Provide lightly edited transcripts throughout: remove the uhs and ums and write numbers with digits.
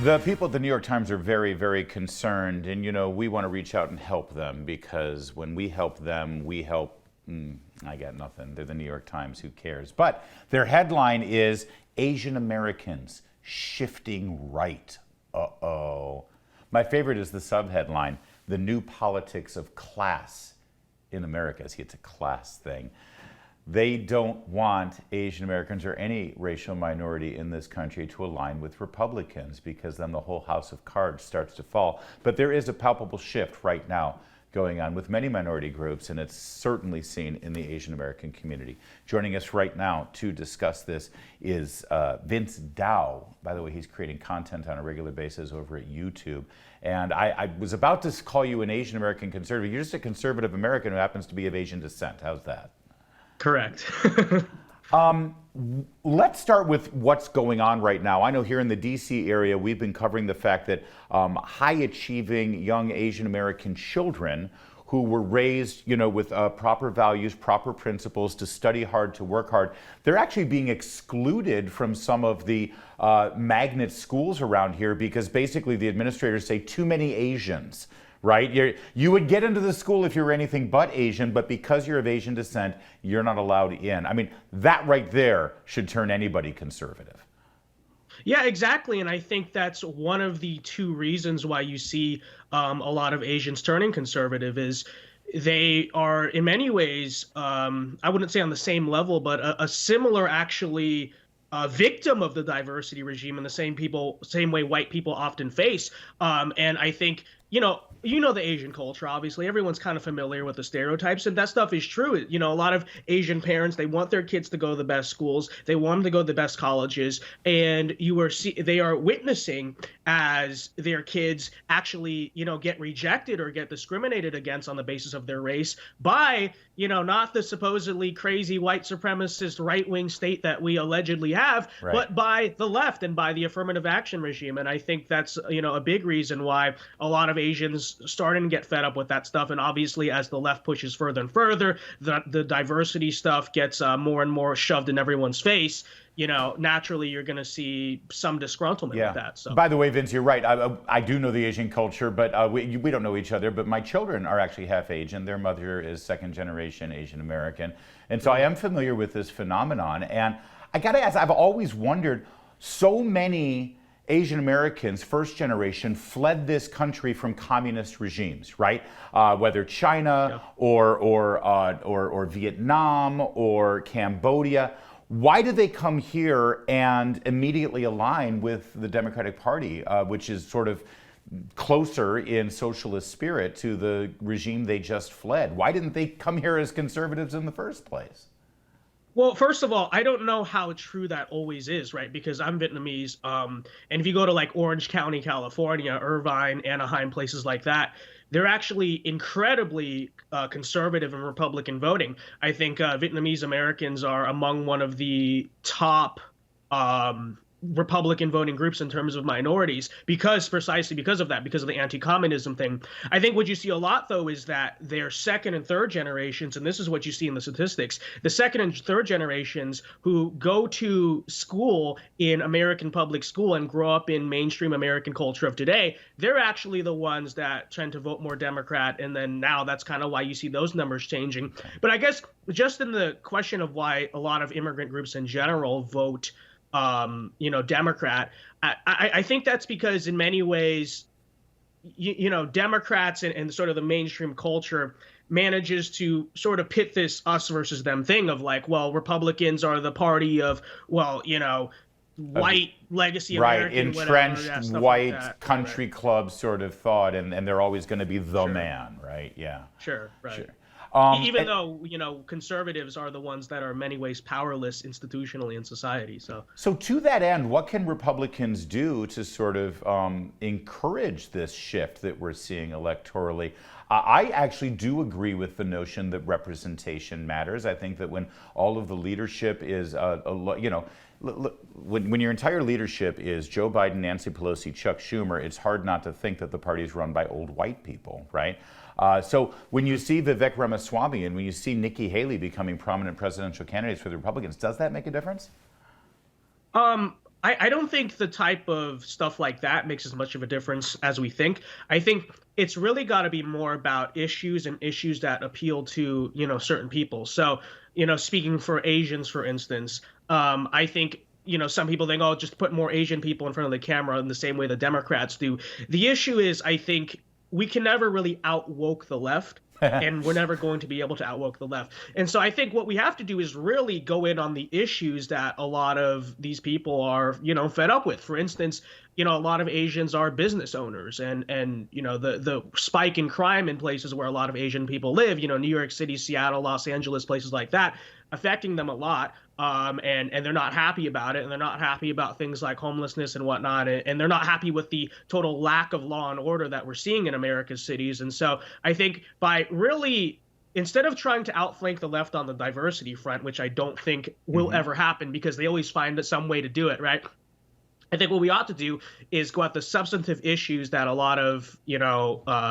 The people at the New York Times are very, very concerned, and we want to reach out and help them, because when we help them, we help. I got nothing. They're the New York Times. Who cares? But their headline is Asian Americans shifting right. Uh-oh. My favorite is the subheadline, The New Politics of Class in America. See, it's a class thing. They don't want Asian Americans or any racial minority in this country to align with Republicans, because then the whole house of cards starts to fall. But there is a palpable shift right now going on with many minority groups, and it's certainly seen in the Asian American community. Joining us right now to discuss this is Vince Dow. By the way, he's creating content on a regular basis over at YouTube. And I was about to call you an Asian American conservative. You're just a conservative American who happens to be of Asian descent. How's that? Correct. Let's start with what's going on right now. I know here in the DC area, we've been covering the fact that high-achieving young Asian American children who were raised, with proper values, proper principles, to study hard, to work hard, they're actually being excluded from some of the magnet schools around here, because basically the administrators say too many Asians. Right? You would get into the school if you were anything but Asian, but because you're of Asian descent, you're not allowed in. I mean, that right there should turn anybody conservative. Yeah, exactly. And I think that's one of the two reasons why you see a lot of Asians turning conservative is they are in many ways, I wouldn't say on the same level, but a similar actually victim of the diversity regime in the same way white people often face. And I think, the Asian culture, obviously. Everyone's kind of familiar with the stereotypes, and that stuff is true. A lot of Asian parents, they want their kids to go to the best schools. They want them to go to the best colleges. And they are witnessing as their kids actually, get rejected or get discriminated against on the basis of their race by, not the supposedly crazy white supremacist right-wing state that we allegedly have, right, but by the left and by the affirmative action regime. And I think that's, a big reason why a lot of Asians starting to get fed up with that stuff. And obviously, as the left pushes further and further, the diversity stuff gets more and more shoved in everyone's face. Naturally, you're going to see some disgruntlement with that. So, by the way, Vince, you're right. I do know the Asian culture, but we don't know each other. But my children are actually half Asian. Their mother is second generation Asian American. And so I am familiar with this phenomenon. And I got to ask, I've always wondered, so many Asian Americans, first generation, fled this country from communist regimes, right? Whether China or Vietnam or Cambodia. Why did they come here and immediately align with the Democratic Party, which is sort of closer in socialist spirit to the regime they just fled? Why didn't they come here as conservatives in the first place? Well, first of all, I don't know how true that always is, right? Because I'm Vietnamese. And if you go to like Orange County, California, Irvine, Anaheim, places like that, they're actually incredibly conservative and Republican voting. I think Vietnamese Americans are among one of the top Republican voting groups in terms of minorities, precisely because of that, because of the anti-communism thing. I think what you see a lot, though, is that their second and third generations, and this is what you see in the statistics, the second and third generations who go to school in American public school and grow up in mainstream American culture of today, they're actually the ones that tend to vote more Democrat. And then now that's kind of why you see those numbers changing. But I guess just in the question of why a lot of immigrant groups in general vote Democrat, I think that's because in many ways, Democrats and sort of the mainstream culture manages to sort of pit this us versus them thing of like, well, Republicans are the party of, white legacy American, entrenched whatever, white like country club sort of thought, and they're always going to be the man, right? Yeah. Sure, right. Sure. Even though, conservatives are the ones that are in many ways powerless institutionally in society. So to that end, what can Republicans do to sort of encourage this shift that we're seeing electorally? I actually do agree with the notion that representation matters. I think that when all of the leadership is, when your entire leadership is Joe Biden, Nancy Pelosi, Chuck Schumer, it's hard not to think that the party's run by old white people, right? So when you see Vivek Ramaswamy and when you see Nikki Haley becoming prominent presidential candidates for the Republicans, does that make a difference? I don't think the type of stuff like that makes as much of a difference as we think. I think it's really got to be more about issues and issues that appeal to, certain people. So, speaking for Asians, for instance, I think, some people think, oh, just put more Asian people in front of the camera in the same way the Democrats do. The issue is, I think we can never really out-woke the left. And we're never going to be able to outwoke the left. And so I think what we have to do is really go in on the issues that a lot of these people are, fed up with. For instance, a lot of Asians are business owners, and the spike in crime in places where a lot of Asian people live, New York City, Seattle, Los Angeles, places like that, affecting them a lot. And they're not happy about it, and they're not happy about things like homelessness and whatnot, and they're not happy with the total lack of law and order that we're seeing in America's cities. And so I think by really, instead of trying to outflank the left on the diversity front, which I don't think will ever happen because they always find some way to do it, right? I think what we ought to do is go at the substantive issues that a lot of,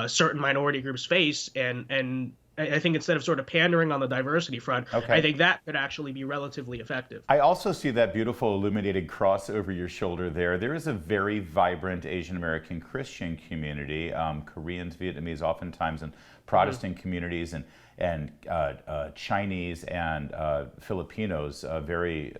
certain minority groups face, and I think instead of sort of pandering on the diversity front, I think that could actually be relatively effective. I also see that beautiful illuminated cross over your shoulder there. There is a very vibrant Asian American Christian community, Koreans, Vietnamese, oftentimes, and Protestant communities, and Chinese and Filipinos, very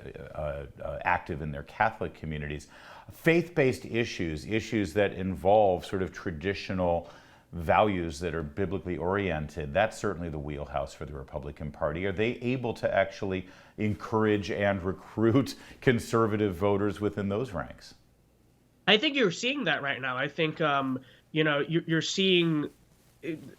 active in their Catholic communities. Faith-based issues that involve sort of traditional values that are biblically oriented, that's certainly the wheelhouse for the Republican Party. Are they able to actually encourage and recruit conservative voters within those ranks? I think you're seeing that right now. I think, you're seeing,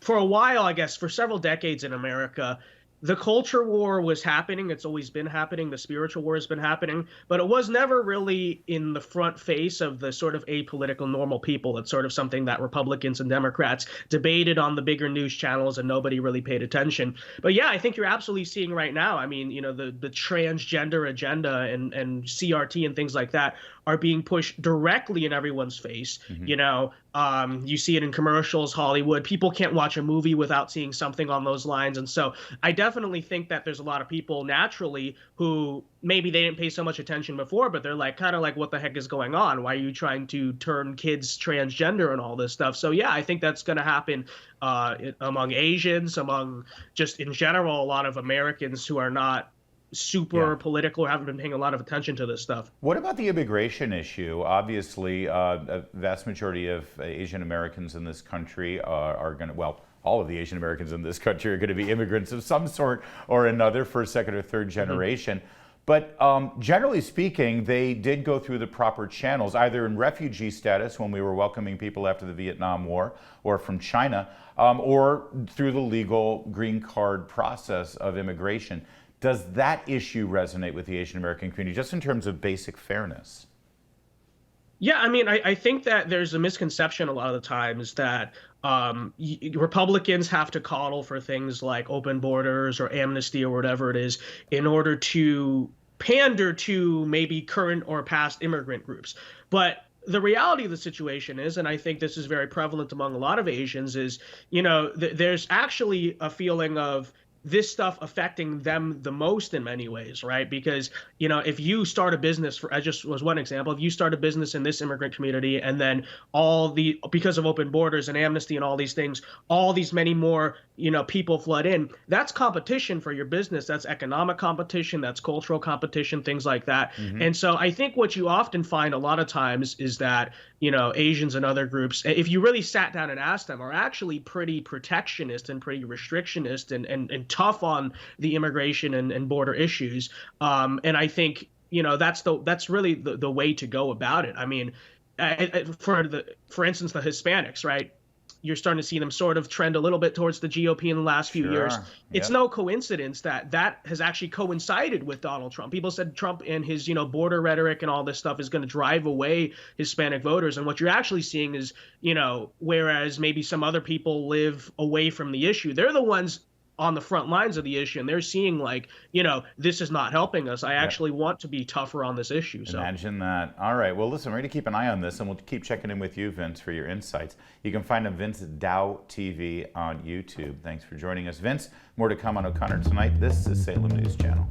for a while, I guess, for several decades in America, the culture war was happening. It's always been happening. The spiritual war has been happening, but it was never really in the front face of the sort of apolitical normal people. It's sort of something that Republicans and Democrats debated on the bigger news channels, and nobody really paid attention. But yeah, I think you're absolutely seeing right now. I mean, the transgender agenda and CRT and things like that are being pushed directly in everyone's face. You see it in commercials, Hollywood. People can't watch a movie without seeing something on those lines. And so I definitely think that there's a lot of people naturally who maybe they didn't pay so much attention before, but they're like, kind of like, what the heck is going on? Why are you trying to turn kids transgender and all this stuff? So yeah, I think that's going to happen among Asians, among just in general, a lot of Americans who are not super political or haven't been paying a lot of attention to this stuff. What about the immigration issue? Obviously, a vast majority of Asian Americans in this country are going to, well, all of the Asian Americans in this country are going to be immigrants of some sort or another, first, second, or third generation. But generally speaking, they did go through the proper channels, either in refugee status when we were welcoming people after the Vietnam War, or from China, or through the legal green card process of immigration. Does that issue resonate with the Asian American community, just in terms of basic fairness? Yeah, I mean, I think that there's a misconception a lot of the times that Republicans have to coddle for things like open borders or amnesty or whatever it is in order to pander to maybe current or past immigrant groups. But the reality of the situation is, and I think this is very prevalent among a lot of Asians, is, there's actually a feeling of this stuff affecting them the most in many ways, right? Because, if you start a business, I just was one example, if you start a business in this immigrant community and then because of open borders and amnesty and all these things, all these many more, people flood in, that's competition for your business. That's economic competition, that's cultural competition, things like that. And so I think what you often find a lot of times is that, Asians and other groups, if you really sat down and asked them, are actually pretty protectionist and pretty restrictionist and tough on the immigration and border issues. And I think, that's really the way to go about it. I mean, for instance, the Hispanics, right? You're starting to see them sort of trend a little bit towards the GOP in the last few years. It's no coincidence that has actually coincided with Donald Trump. People said Trump and his, border rhetoric and all this stuff is going to drive away Hispanic voters. And what you're actually seeing is, whereas maybe some other people live away from the issue, they're the ones on the front lines of the issue, and they're seeing like, this is not helping us. I actually want to be tougher on this issue. So imagine that. All right. Well, listen, we're going to keep an eye on this, and we'll keep checking in with you, Vince, for your insights. You can find him, Vince Dow TV on YouTube. Thanks for joining us, Vince. More to come on O'Connor tonight. This is Salem News Channel.